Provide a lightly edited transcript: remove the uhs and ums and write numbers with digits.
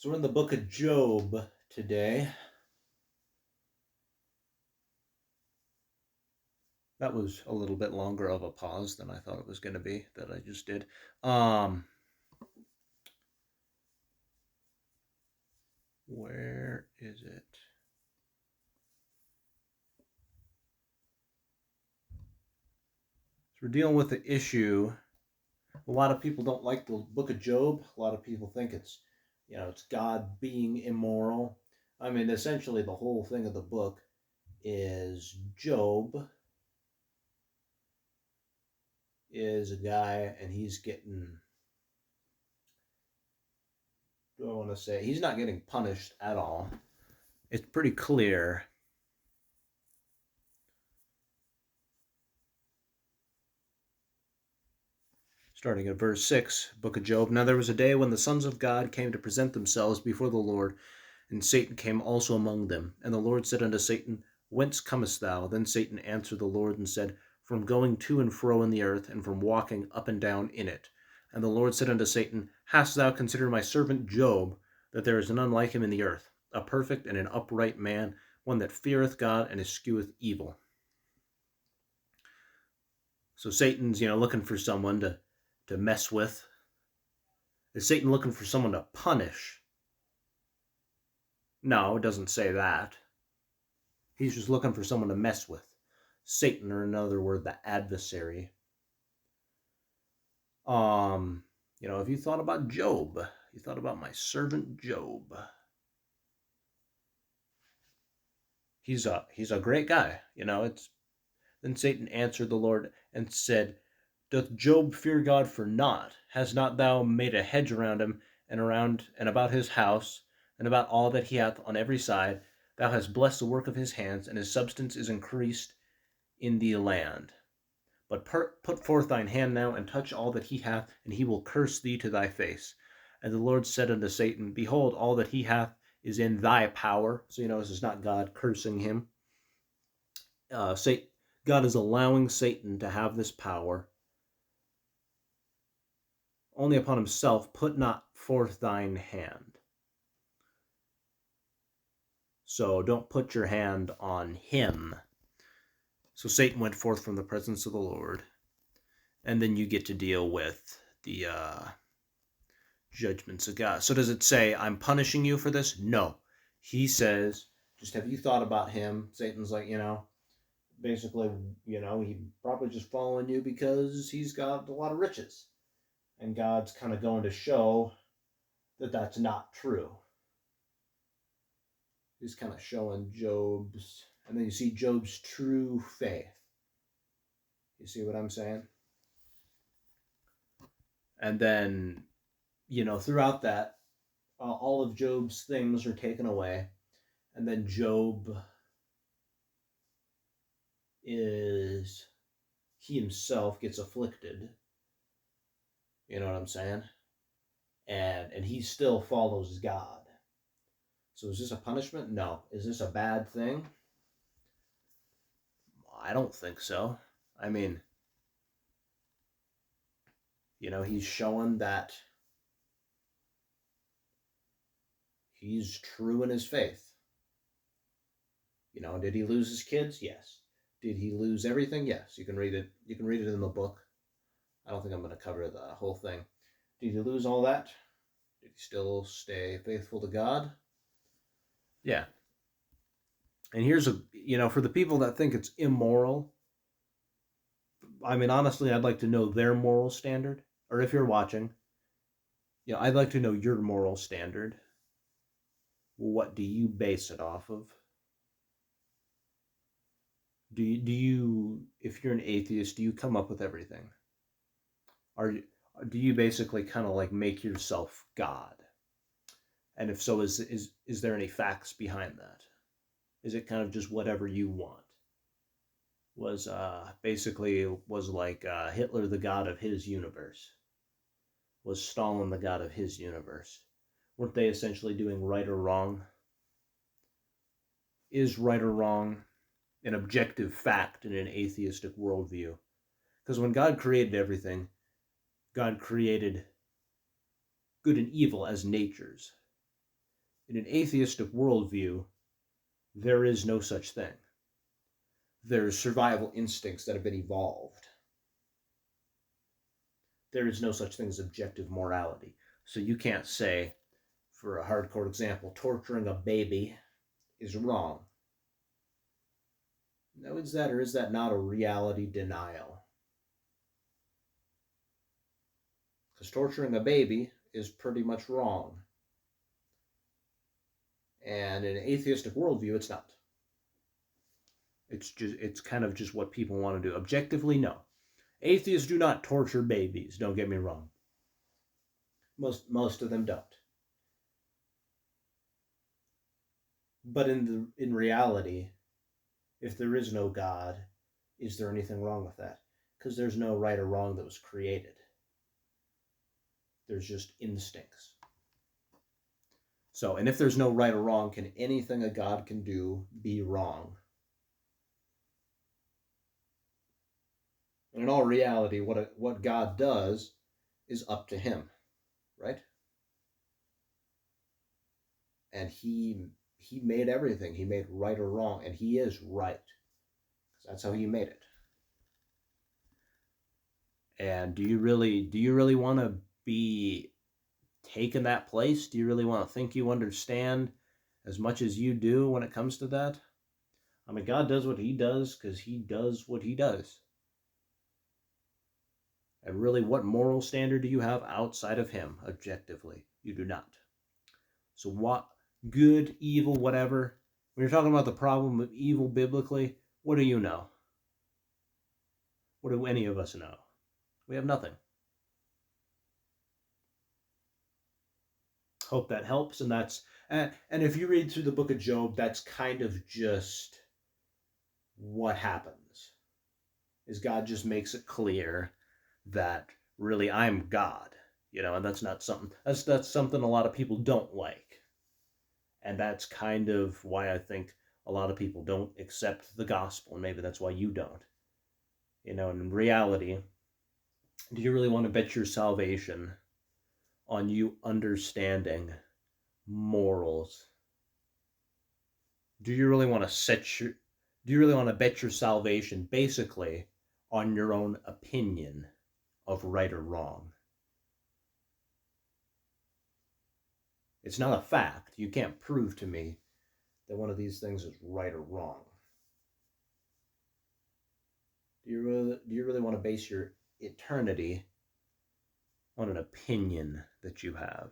So we're in the book of Job today. That was a little bit longer of a pause than I thought it was going to be that I just did. Where is it? So we're dealing with the issue. A lot of people don't like the book of Job. A lot of people think it's God being immoral. I mean, essentially the whole thing of the book is Job is a guy and he's getting, do I want to say, he's not getting punished at all. It's pretty clear. Starting at verse 6, book of Job. Now there was a day when the sons of God came to present themselves before the Lord, and Satan came also among them. And the Lord said unto Satan, Whence comest thou? Then Satan answered the Lord and said, From going to and fro in the earth, and from walking up and down in it. And the Lord said unto Satan, Hast thou considered my servant Job, that there is none like him in the earth, a perfect and an upright man, one that feareth God and escheweth evil? So Satan's, looking for someone to mess with. Is Satan looking for someone to punish? No, it doesn't say that. He's just looking for someone to mess with. Satan, or another word, the adversary. If you thought about Job, you thought about my servant Job. He's a great guy. Then Satan answered the Lord and said, Doth Job fear God for naught? Hast not thou made a hedge around him, and about his house, and about all that he hath on every side? Thou hast blessed the work of his hands, and his substance is increased in the land. But put forth thine hand now, and touch all that he hath, and he will curse thee to thy face. And the Lord said unto Satan, Behold, all that he hath is in thy power. So this is not God cursing him. God is allowing Satan to have this power only upon himself. Put not forth thine hand. So don't put your hand on him. So Satan went forth from the presence of the Lord. And then you get to deal with the judgments of God. So does it say, I'm punishing you for this? No. He says, just have you thought about him? Satan's like, basically, he probably just following you because he's got a lot of riches. And God's kind of going to show that that's not true. He's kind of showing Job's, and then you see Job's true faith. You see what I'm saying? And then, throughout that, all of Job's things are taken away. And then Job he himself gets afflicted. You know what I'm saying? And he still follows God. So is this a punishment? No. Is this a bad thing? I don't think so. I mean, he's showing that he's true in his faith. Did he lose his kids? Yes. Did he lose everything? Yes. You can read it. You can read it in the book. I don't think I'm going to cover the whole thing. Did he lose all that? Did he still stay faithful to God? Yeah. And here's for the people that think it's immoral, I mean, honestly, I'd like to know their moral standard. Or if you're watching, I'd like to know your moral standard. What do you base it off of? Do you, if you're an atheist, do you come up with everything? Or do you basically kind of like make yourself God? And if so, is there any facts behind that? Is it kind of just whatever you want? Was like Hitler the god of his universe? Was Stalin the god of his universe? Weren't they essentially doing right or wrong? Is right or wrong an objective fact in an atheistic worldview? Because when God created everything, God created good and evil as natures. In an atheistic worldview, there is no such thing. There's survival instincts that have been evolved. There is no such thing as objective morality. So you can't say, for a hardcore example, torturing a baby is wrong. Now, is that or is that not a reality denial? Because torturing a baby is pretty much wrong. And in an atheistic worldview, it's not. It's kind of just what people want to do. Objectively, no. Atheists do not torture babies, don't get me wrong. Most of them don't. But in reality, if there is no God, is there anything wrong with that? Because there's no right or wrong that was created. There's just instincts. So, and if there's no right or wrong, can anything a God can do be wrong? And in all reality, what God does is up to him, right? And he made everything. He made right or wrong, and he is right. That's how he made it. And do you really want to be taken that place? Do you really want to think you understand as much as you do when it comes to that? I mean, God does what he does because he does what he does. And really, what moral standard do you have outside of him, objectively? You do not. So what, good, evil, whatever, when you're talking about the problem of evil biblically, what do you know? What do any of us know? We have nothing. Hope that helps. And if you read through the book of Job, that's kind of just what happens. Is God just makes it clear that really I'm God, and that's not something that's something a lot of people don't like. And that's kind of why I think a lot of people don't accept the gospel, and maybe that's why you don't. And in reality, do you really want to bet your salvation on you understanding morals? Do you really want to bet your salvation basically on your own opinion of right or wrong? It's not a fact. You can't prove to me that one of these things is right or wrong. Do you really want to base your eternity on an opinion that you have?